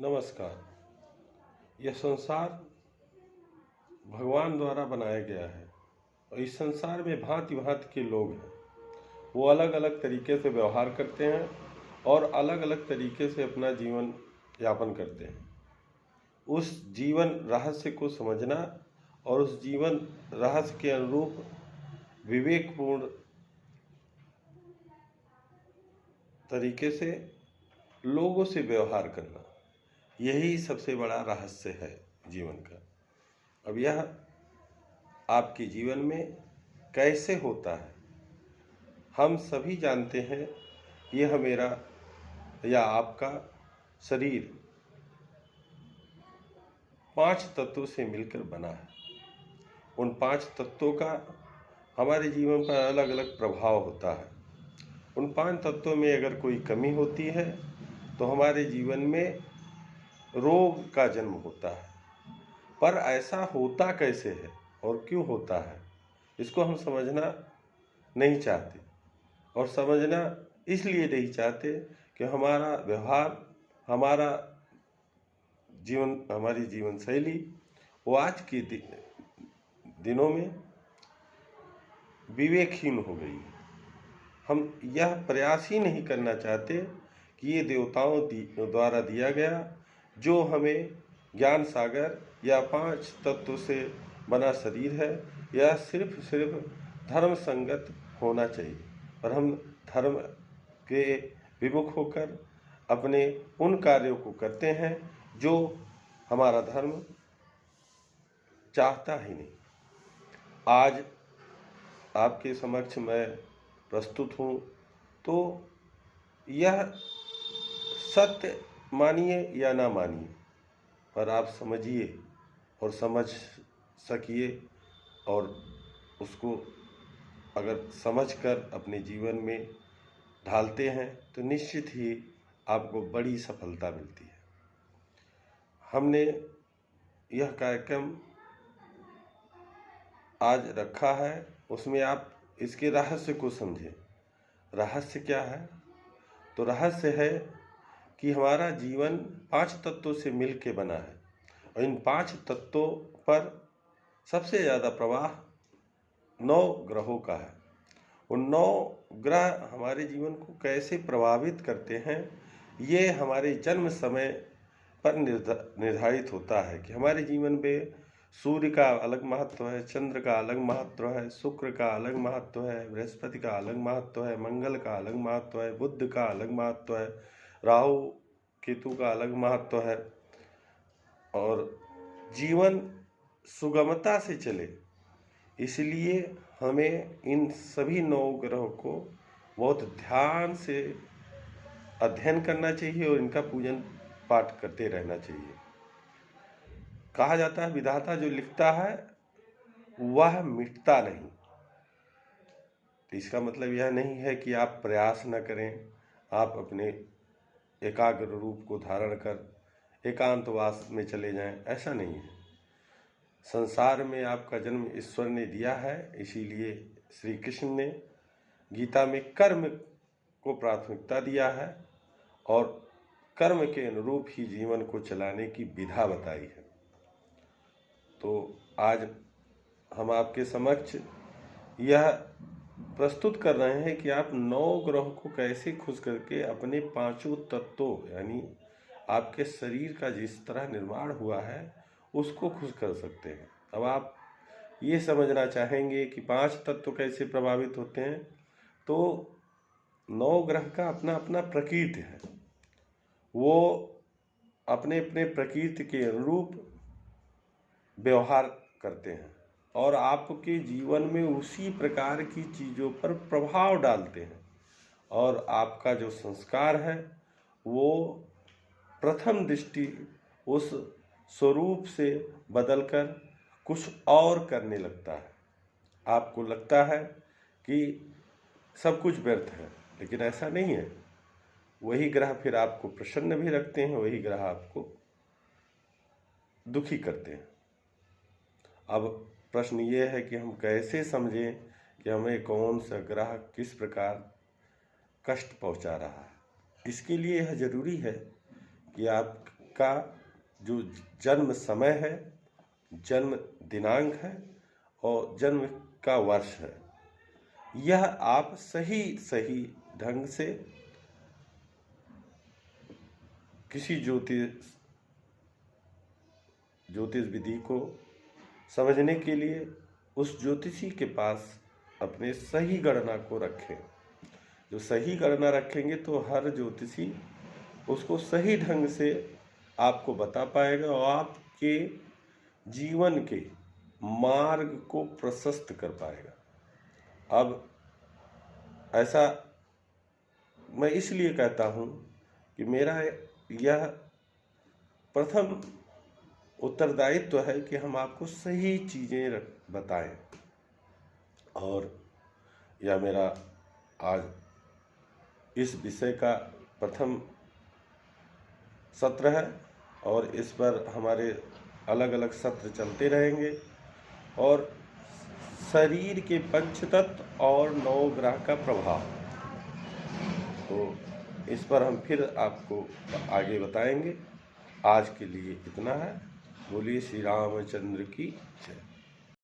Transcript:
नमस्कार। यह संसार भगवान द्वारा बनाया गया है और इस संसार में भांति भांति के लोग हैं। वो अलग अलग तरीके से व्यवहार करते हैं और अलग अलग तरीके से अपना जीवन यापन करते हैं। उस जीवन रहस्य को समझना और उस जीवन रहस्य के अनुरूप विवेकपूर्ण तरीके से लोगों से व्यवहार करना, यही सबसे बड़ा रहस्य है जीवन का। अब यह आपके जीवन में कैसे होता है, हम सभी जानते हैं। यह मेरा या आपका शरीर 5 तत्वों से मिलकर बना है। उन 5 तत्वों का हमारे जीवन पर अलग अलग प्रभाव होता है। उन 5 तत्वों में अगर कोई कमी होती है तो हमारे जीवन में रोग का जन्म होता है। पर ऐसा होता कैसे है और क्यों होता है, इसको हम समझना नहीं चाहते। और समझना इसलिए नहीं चाहते कि हमारा व्यवहार, हमारी जीवन शैली वो आज के दिनों में विवेकहीन हो गई है। हम यह प्रयास ही नहीं करना चाहते कि ये देवताओं द्वारा दिया गया जो हमें ज्ञान सागर या 5 तत्व से बना शरीर है, यह सिर्फ धर्म संगत होना चाहिए। और हम धर्म के विमुख होकर अपने उन कार्यों को करते हैं जो हमारा धर्म चाहता ही नहीं। आज आपके समक्ष मैं प्रस्तुत हूँ तो यह सत्य मानिए या ना मानिए, पर आप समझिए और समझ सकिए, और उसको अगर समझकर अपने जीवन में ढालते हैं तो निश्चित ही आपको बड़ी सफलता मिलती है। हमने यह कार्यक्रम आज रखा है, उसमें आप इसके रहस्य को समझें। रहस्य क्या है? तो रहस्य है कि हमारा जीवन 5 तत्वों से मिल के बना है और इन 5 तत्वों पर सबसे ज़्यादा प्रवाह 9 ग्रहों का है। उन 9 ग्रह हमारे जीवन को कैसे प्रभावित करते हैं, ये हमारे जन्म समय पर निर्धारित होता है कि हमारे जीवन में सूर्य का अलग महत्व है, चंद्र का अलग महत्व है, शुक्र का अलग महत्व है, बृहस्पति का अलग महत्व है, मंगल का अलग महत्व है, बुध का अलग महत्व है, राहु केतु का अलग महत्व है। और जीवन सुगमता से चले इसलिए हमें इन सभी 9 ग्रहों को बहुत ध्यान से अध्ययन करना चाहिए और इनका पूजन पाठ करते रहना चाहिए। कहा जाता है विधाता जो लिखता है वह मिटता नहीं। तो इसका मतलब यह नहीं है कि आप प्रयास न करें, आप अपने एकाग्र रूप को धारण कर एकांतवास में चले जाएं, ऐसा नहीं है। संसार में आपका जन्म ईश्वर ने दिया है, इसीलिए श्री कृष्ण ने गीता में कर्म को प्राथमिकता दिया है और कर्म के अनुरूप ही जीवन को चलाने की विधा बताई है। तो आज हम आपके समक्ष यह प्रस्तुत कर रहे हैं कि आप 9 ग्रह को कैसे खुश करके अपने 5 तत्वों यानी आपके शरीर का जिस तरह निर्माण हुआ है उसको खुश कर सकते हैं। अब आप ये समझना चाहेंगे कि 5 तत्व कैसे प्रभावित होते हैं, तो 9 ग्रह का अपना अपना प्रकृति है। वो अपने अपने प्रकृति के अनुरूप व्यवहार करते हैं और आपके जीवन में उसी प्रकार की चीज़ों पर प्रभाव डालते हैं। और आपका जो संस्कार है वो प्रथम दृष्टि उस स्वरूप से बदलकर कुछ और करने लगता है। आपको लगता है कि सब कुछ व्यर्थ है, लेकिन ऐसा नहीं है। वही ग्रह फिर आपको प्रसन्न भी रखते हैं, वही ग्रह आपको दुखी करते हैं। अब प्रश्न ये है कि हम कैसे समझें कि हमें कौन सा ग्रह किस प्रकार कष्ट पहुंचा रहा है। इसके लिए यह जरूरी है कि आप का जो जन्म समय है, जन्म दिनांक है और जन्म का वर्ष है, यह आप सही सही ढंग से किसी ज्योतिष विधि को समझने के लिए उस ज्योतिषी के पास अपने सही गणना को रखें। जो सही गणना रखेंगे तो हर ज्योतिषी उसको सही ढंग से आपको बता पाएगा और आपके जीवन के मार्ग को प्रशस्त कर पाएगा। अब ऐसा मैं इसलिए कहता हूँ कि मेरा यह प्रथम उत्तरदायित्व है कि हम आपको सही चीज़ें बताएं, और यह मेरा आज इस विषय का प्रथम सत्र है और इस पर हमारे अलग अलग सत्र चलते रहेंगे। और शरीर के पंचतत्व और 9 ग्रह का प्रभाव, तो इस पर हम फिर आपको आगे बताएंगे। आज के लिए इतना है। बोलिए श्री रामचंद्र की जय।